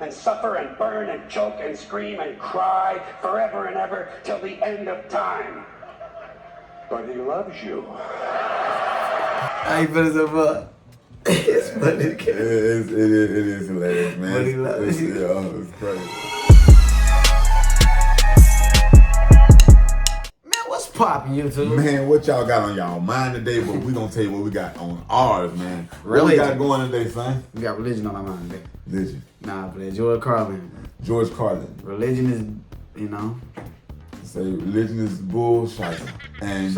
and suffer and burn and choke and scream and cry forever and ever till the end of time. But he loves you. I ain't finna so far. It's funny. It is hilarious, man. But he loves you. Yeah, it's crazy. What's poppin', YouTube? Man, what y'all got on y'all mind today? But we gonna tell you what we got on ours, man. Really? What we got going today, son? We got religion on our mind today. Religion. Nah, but that George Carlin. George Carlin. Religion is, Say religion is bullshit. And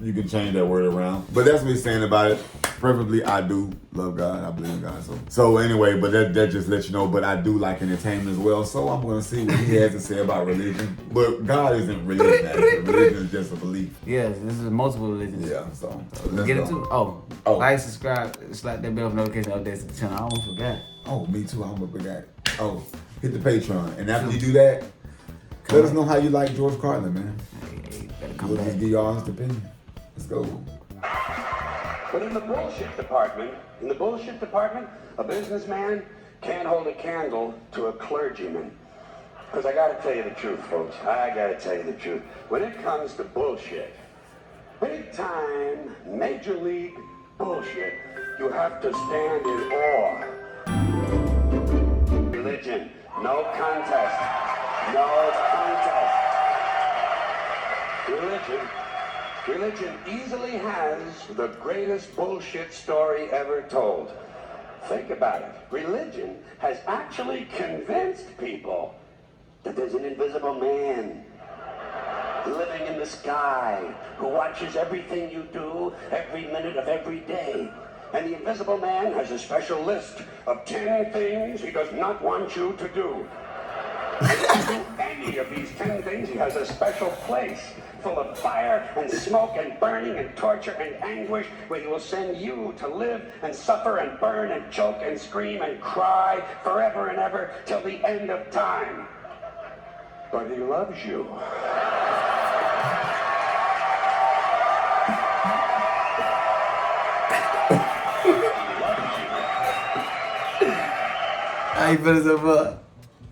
you can change that word around. But that's what he's saying about it. Preferably, I do love God. I believe in God. So anyway, but that just lets you know. But I do like entertainment as well. So I'm going to see what he has to say about religion. But God isn't religion. Religion is just a belief. Yes, this is multiple religions. Yeah, so let's get into it. Oh, like, subscribe, slap that bell for notification updates to the channel. I almost forgot. Oh, me too. I almost forgot. Oh, hit the Patreon. And after you do that, let us know how you like George Carlin, man. Hey, better come we'll back. just give you all honest opinion. Let's go. But in the bullshit department, a businessman can't hold a candle to a clergyman. Because I gotta tell you the truth, folks. I gotta tell you the truth. When it comes to bullshit, big time, major league bullshit, you have to stand in awe. Religion, no contest. No contest. Religion easily has the greatest bullshit story ever told. Think about it. Religion has actually convinced people that there's an invisible man living in the sky who watches everything you do every minute of every day. And the invisible man has a special list of 10 things he does not want you to do. And if you do any of these 10 things, he has a special place full of fire and smoke and burning and torture and anguish where he will send you to live and suffer and burn and choke and scream and cry forever and ever till the end of time. But he loves you. I ain't finna so far.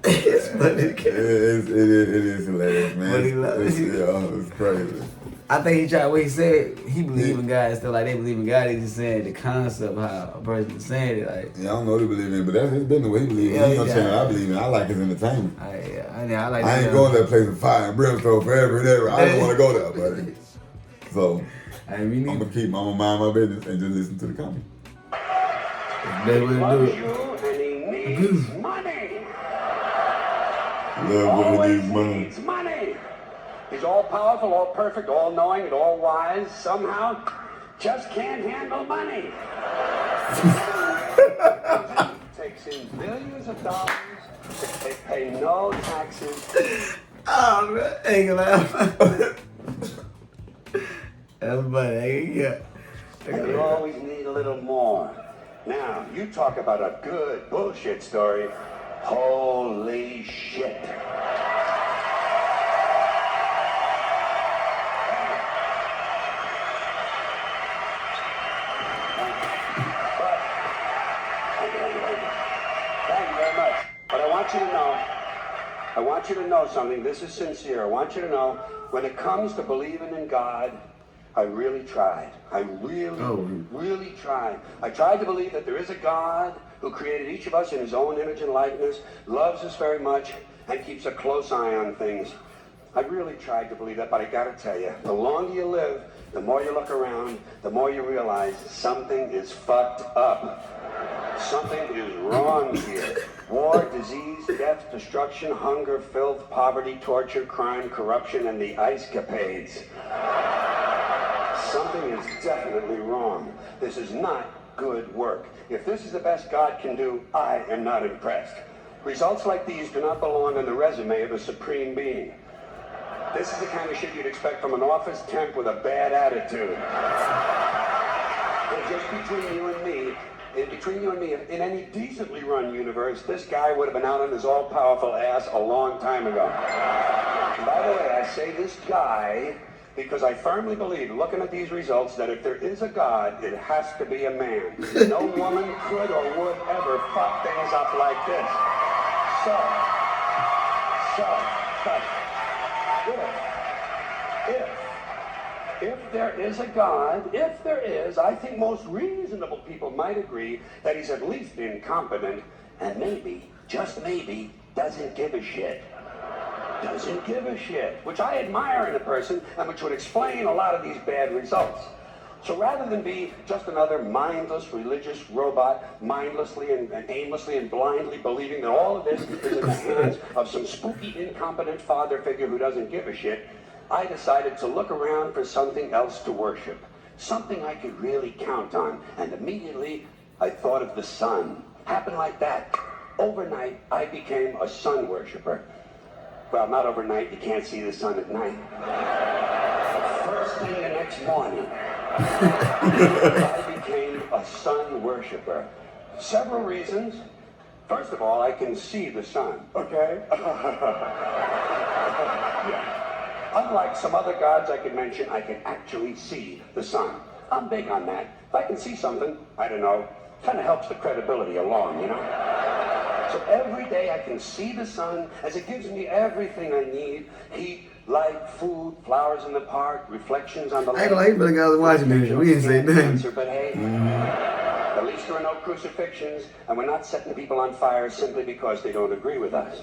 It's funny. It is hilarious, man. But he loves you. Yeah, it's crazy. I think he tried what he said. He believe in God still, like they believe in God. He just saying the concept of how a person is saying it, like. Yeah, I don't know what he believe in, but that's his business. What he believe in. He ain't gonna change what I believe in. I like his entertainment. I like. I ain't going to that place of fire and brimstone forever and ever. I don't want to go there, buddy. So I'm gonna mind my business and just listen to the comment. That's what He he loves do. you and he needs money. Always needs money. He's all powerful, all perfect, all knowing, and all wise. Somehow, just can't handle money. Takes in billions of dollars. They pay no taxes. Oh man, ain't gonna laugh. That's funny. Yeah. And they always need a little more. Now, you talk about a good bullshit story. Holy shit. Thank you very much. But I want you to know something. This is sincere. I want you to know, when it comes to believing in God, I really tried. I really tried. I tried to believe that there is a God who created each of us in his own image and likeness, loves us very much, and keeps a close eye on things. I really tried to believe that, but I gotta tell you, the longer you live, the more you look around, the more you realize something is fucked up. Something is wrong here. War, disease, death, destruction, hunger, filth, poverty, torture, crime, corruption, and the 𝐼𝐋𝐿𝐹𝐿. Something is definitely wrong. This is not good work. If this is the best God can do, I am not impressed. Results like these do not belong on the resume of a supreme being. This is the kind of shit you'd expect from an office temp with a bad attitude. And just between you and me, in any decently run universe, this guy would have been out on his all-powerful ass a long time ago. And by the way, I say this guy Because I firmly believe, looking at these results, that if there is a God, it has to be a man. No woman could or would ever fuck things up like this. If there is a God, if there is, I think most reasonable people might agree that he's at least incompetent and maybe, just maybe, doesn't give a shit. Doesn't give a shit, which I admire in a person and which would explain a lot of these bad results. So rather than be just another mindless religious robot, mindlessly and aimlessly and blindly believing that all of this is in the hands of some spooky, incompetent father figure who doesn't give a shit, I decided to look around for something else to worship, something I could really count on, and immediately I thought of the sun. Happened like that. Overnight, I became a sun worshiper. Well, not overnight, you can't see the sun at night. But first thing the next morning, I became a sun worshiper. Several reasons. First of all, I can see the sun, okay? Yeah. Unlike some other gods I could mention, I can actually see the sun. I'm big on that. If I can see something, I don't know, kind of helps the credibility along, you know? So every day I can see the sun as it gives me everything I need. Heat, light, food, flowers in the park, reflections on the lake. I ain't gonna like guys watching this. We didn't say nothing. But hey, at least there are no crucifixions, and we're not setting people on fire simply because they don't agree with us.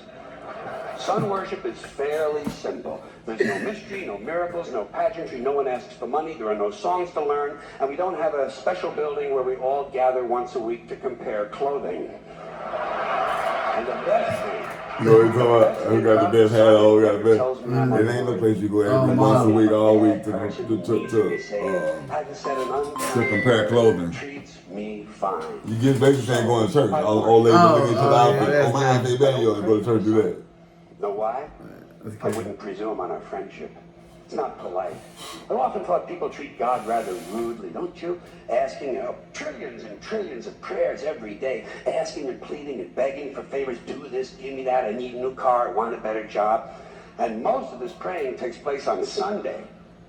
Sun worship is fairly simple. There's no mystery, no miracles, no pageantry, no one asks for money, there are no songs to learn, and we don't have a special building where we all gather once a week to compare clothing. And the best thing... You always talking about who got the best hat on, who got the best... It ain't no place you go every once a week, all week to compare clothing. Treats me fine. You just basically saying going to church. All ladies look at each other outfit. Oh, my auntie bad, you ought to go to church do that. Know why? I wouldn't presume on our friendship. It's not polite. I've often thought people treat God rather rudely, don't you? Asking trillions and trillions of prayers every day, asking and pleading and begging for favors, do this, give me that, I need a new car, I want a better job. And most of this praying takes place on Sunday,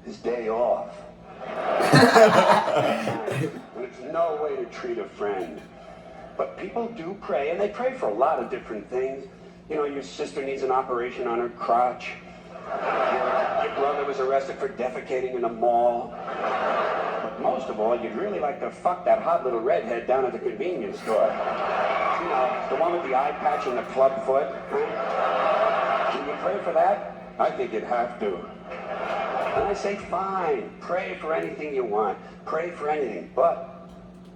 his day off. And it's no way to treat a friend. But people do pray, and they pray for a lot of different things. You know, your sister needs an operation on her crotch. Your brother was arrested for defecating in a mall. But most of all, you'd really like to fuck that hot little redhead down at the convenience store. You know, the one with the eye patch and the club foot. Huh? Can you pray for that? I think you'd have to. And I say, fine, pray for anything you want. Pray for anything. But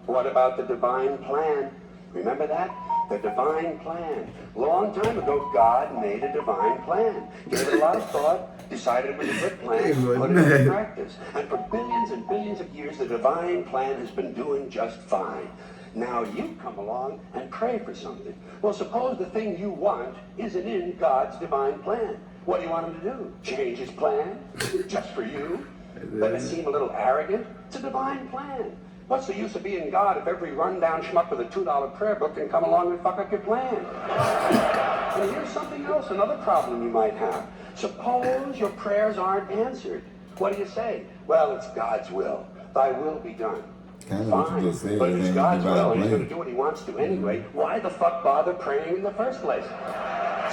what about the divine plan? Remember that? The divine plan. Long time ago, God made a divine plan. Gave it a lot of thought, decided it was a good plan, put it into practice. And for billions and billions of years, the divine plan has been doing just fine. Now you come along and pray for something. Well, suppose the thing you want isn't in God's divine plan. What do you want him to do? Change his plan? Just for you? Doesn't it seem a little arrogant? It's a divine plan. What's the use of being God if every rundown schmuck with a $2 prayer book can come along and fuck up your plan? And here's something else, another problem you might have. Suppose your prayers aren't answered. What do you say? Well, it's God's will. Thy will be done. Fine, but if it's God's will and he's going to do what he wants to anyway, why the fuck bother praying in the first place?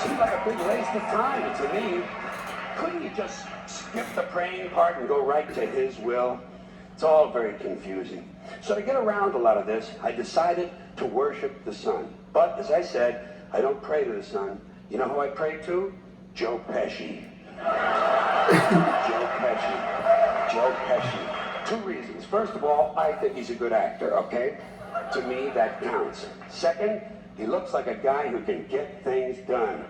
Seems like a big waste of time to me. Couldn't you just skip the praying part and go right to his will? It's all very confusing. So to get around a lot of this, I decided to worship the sun. But as I said, I don't pray to the sun. You know who I pray to? Joe Pesci. Joe Pesci. Two reasons. First of all, I think he's a good actor, okay? To me, that counts. Second, he looks like a guy who can get things done.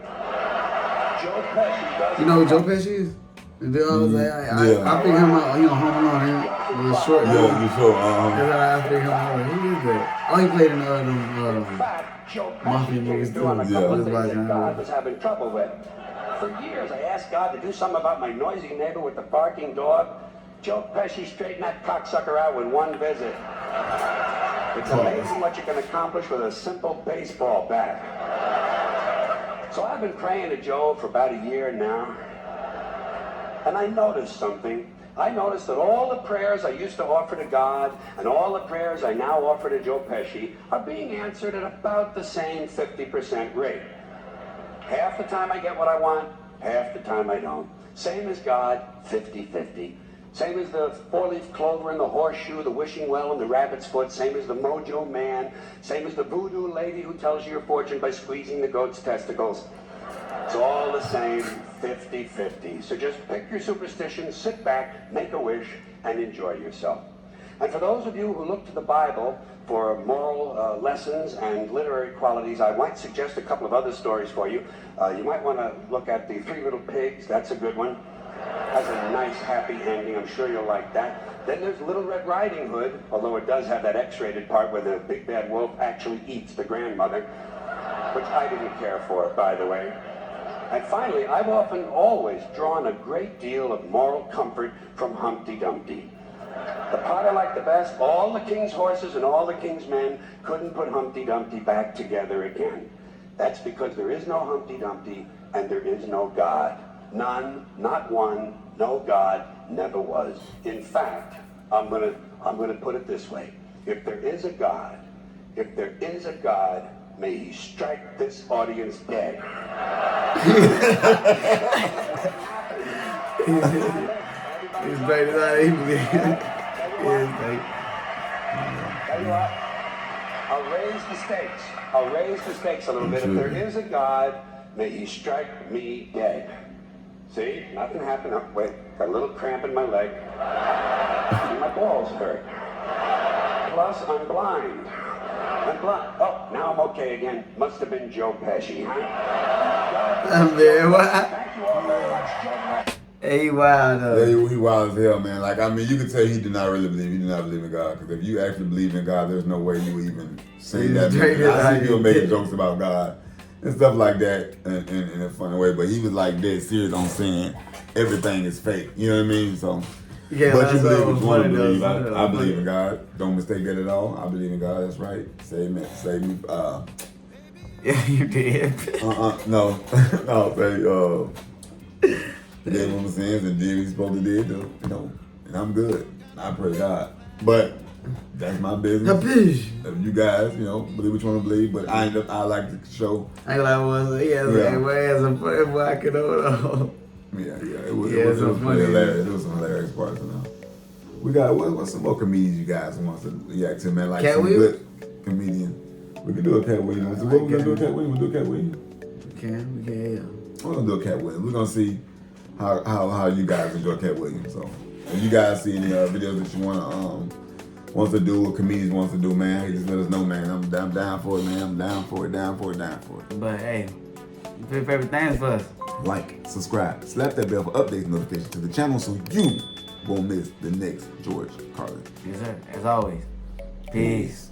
Joe Pesci does. You know who Joe Pesci is? I pick him out, Home Alone, he was short. Yeah, he's short. I pick him out. Who is that? Oh, he played in Mafia movies too. God was having trouble with. For years, I asked God to do something about my noisy neighbor with the barking dog. Joe Pesci straightened that cocksucker out with one visit. It's amazing what you can accomplish with a simple baseball bat. So I've been praying to Joe for about a year now. And I noticed something. I noticed that all the prayers I used to offer to God and all the prayers I now offer to Joe Pesci are being answered at about the same 50% rate. Half the time I get what I want, half the time I don't. Same as God, 50-50. Same as the four-leaf clover and the horseshoe, the wishing well and the rabbit's foot. Same as the mojo man. Same as the voodoo lady who tells you your fortune by squeezing the goat's testicles. It's all the same, 50-50. So just pick your superstition, sit back, make a wish, and enjoy yourself. And for those of you who look to the Bible for moral lessons and literary qualities, I might suggest a couple of other stories for you. You might want to look at The Three Little Pigs. That's a good one. Has a nice, happy ending. I'm sure you'll like that. Then there's Little Red Riding Hood, although it does have that X-rated part where the big bad wolf actually eats the grandmother, which I didn't care for, by the way. And finally, I've often always drawn a great deal of moral comfort from Humpty Dumpty. The part I like the best, all the king's horses and all the king's men couldn't put Humpty Dumpty back together again. That's because there is no Humpty Dumpty and there is no God. None, not one, no God, never was. In fact, I'm gonna put it this way. If there is a God, may he strike this audience dead. He's great as I believe. Tell you what, I'll raise the stakes a little bit. If there is a God, may he strike me dead. See, nothing happened. Oh, wait, got a little cramp in my leg. My balls hurt. Plus, I'm blind. Oh, now I'm okay again. Must have been Joe Pesci, huh? I'm there. What? Thank you all very much, Joe. Hey, he wild though. Yeah, he wild as hell, man. Like, I mean, you can tell he did not really believe. He did not believe in God. Because if you actually believe in God, there's no way you would even say that. I see people making jokes about God and stuff like that in a funny way. But he was like dead serious on saying everything is fake. You know what I mean? So, yeah, but you believe what you want to believe. though. I believe in God. Don't mistake that at all. I believe in God. That's right. Save me. Yeah, you did. No. Gave him sins and did what he's supposed to do, you know, and I'm good. I pray to God. But that's my business. If you guys, you know, believe what you want to believe, but I like the show. I ain't like one. He has some funny boy I could hold on. Yeah, it was some hilarious. It was some hilarious parts, you know. We got what's some more comedians you guys want to react to, man? Like Cat some Williams? good comedian. We can do a Cat Williams. What we gonna do a Cat Williams? We do a Cat Williams. We can, yeah. We're gonna do a Cat Williams. We're gonna see how you guys enjoy Cat Williams. So if you guys see any videos that you wants to do or comedians wants to do, man, hey, just let us know, man. I'm down for it, man. I'm down for it. But hey, your favorite things for us. Like, subscribe, slap that bell for updates and notifications to the channel so you won't miss the next George Carlin. Yes, sir. As always. Peace.